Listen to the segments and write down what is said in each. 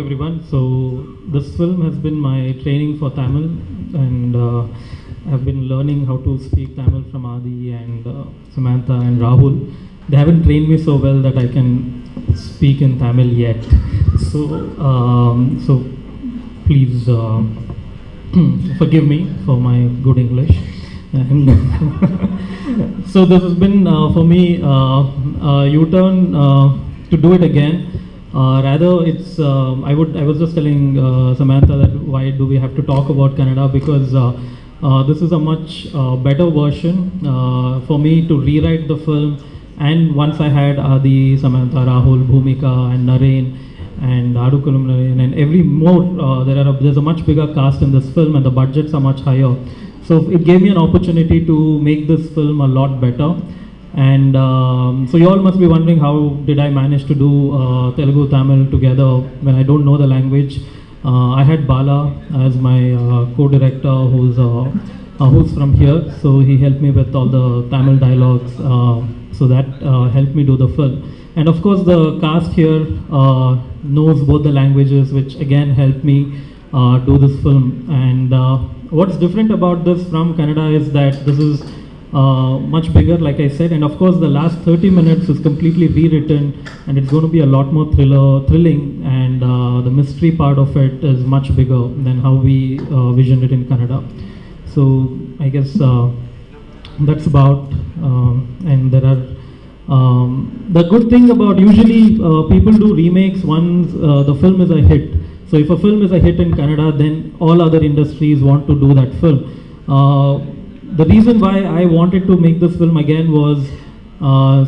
everyone. So this film has been my training for Tamil, and I've been learning how to speak Tamil from Adi and Samantha and Rahul. They haven't trained me so well that I can speak in Tamil yet. So please forgive me for my good English. And so this has been for me a U-turn to do it again. Rather, it's I was just telling Samantha that why do we have to talk about Kannada, because this is a much better version for me to rewrite the film. And once I had Adi, Samantha, Rahul, Bhumika, and Naren, and Adukulam Naren, and every more, there's a much bigger cast in this film, and the budgets are much higher. So it gave me an opportunity to make this film a lot better. And so you all must be wondering, how did I manage to do Telugu, Tamil together when I don't know the language. I had Bala as my co-director, who's from here. So he helped me with all the Tamil dialogues. So that helped me do the film. And of course the cast here knows both the languages, which again helped me do this film. And what's different about this from Kannada is that this is much bigger, like I said, and of course the last 30 minutes is completely rewritten, and it's going to be a lot more thrilling, and the mystery part of it is much bigger than how we visioned it in Kannada. So I guess that's about, and there are the good thing about, usually people do remakes once the film is a hit. So if a film is a hit in Kannada, then all other industries want to do that film. The reason why I wanted to make this film again was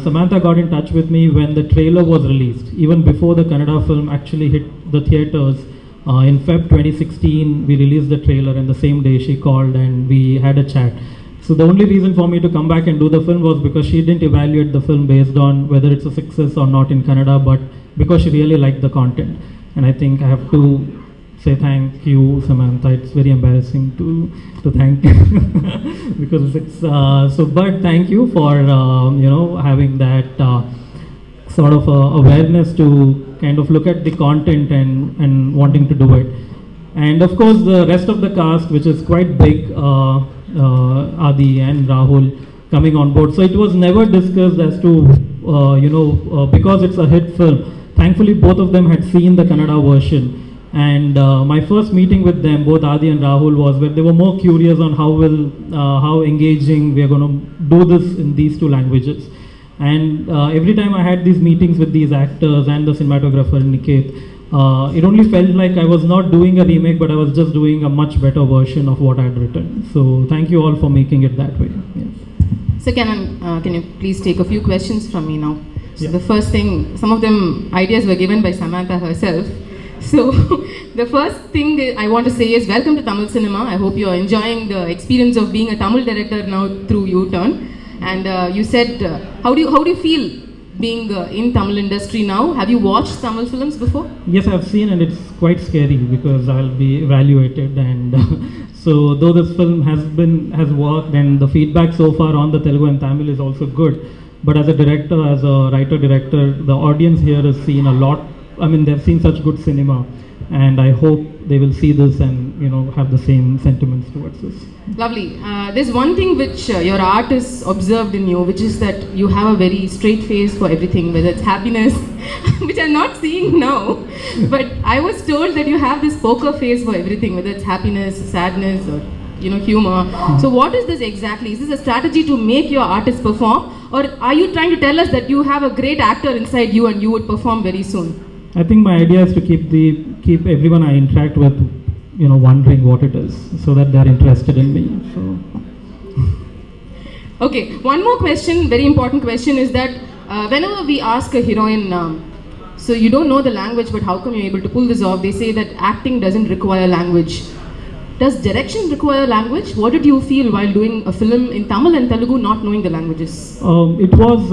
Samantha got in touch with me when the trailer was released. Even before the Kannada film actually hit the theatres, in Feb 2016 we released the trailer, and the same day she called and we had a chat. So the only reason for me to come back and do the film was because she didn't evaluate the film based on whether it's a success or not in Kannada, but because she really liked the content. And I think I have to say thank you, Samantha. It's very embarrassing to thank because it's but thank you for having that sort of awareness to kind of look at the content and wanting to do it. And of course the rest of the cast, which is quite big, Adi and Rahul coming on board. So it was never discussed as to because it's a hit film. Thankfully both of them had seen the Kannada version. And my first meeting with them, both Adi and Rahul, was where they were more curious on how engaging we are going to do this in these two languages. And every time I had these meetings with these actors and the cinematographer Niket, it only felt like I was not doing a remake, but I was just doing a much better version of what I had written. So thank you all for making it that way. Yes. So can you please take a few questions from me now? So yeah. The first thing, some of them ideas were given by Samantha herself. So the first thing that I want to say is welcome to Tamil cinema. I hope you are enjoying the experience of being a Tamil director now through U-turn. And you said, how do you feel being in Tamil industry now? Have you watched Tamil films before? Yes, I've seen, and it's quite scary because I'll be evaluated. And so though this film has worked, and the feedback so far on the Telugu and Tamil is also good, but as a director, as a writer-director, the audience here has seen a lot. I mean, they've seen such good cinema, and I hope they will see this and have the same sentiments towards this. Lovely. There's one thing which your artist observed in you, which is that you have a very straight face for everything, whether it's happiness, which I'm not seeing now, but I was told that you have this poker face for everything, whether it's happiness, sadness, or humor. So what is this exactly? Is this a strategy to make your artist perform, or are you trying to tell us that you have a great actor inside you and you would perform very soon? I think my idea is to keep everyone I interact with, wondering what it is, so that they're interested in me. So. Okay, one more question, very important question, is that whenever we ask a heroine, so you don't know the language, but how come you're able to pull this off? They say that acting doesn't require language. Does direction require language? What did you feel while doing a film in Tamil and Telugu not knowing the languages? It was,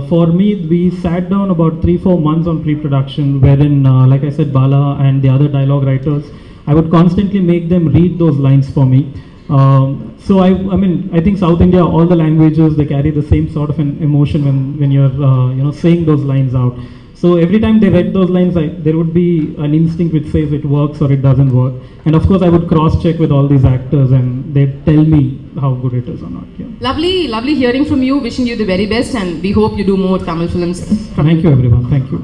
for me, we sat down about 3-4 months on pre-production, wherein, like I said, Bala and the other dialogue writers, I would constantly make them read those lines for me. So I think South India, all the languages, they carry the same sort of an emotion when you're saying those lines out. So every time they read those lines, there would be an instinct which says it works or it doesn't work. And of course, I would cross-check with all these actors, and they'd tell me how good it is or not. Yeah. Lovely hearing from you. Wishing you the very best, and we hope you do more Tamil films. Thank you, everyone. Thank you.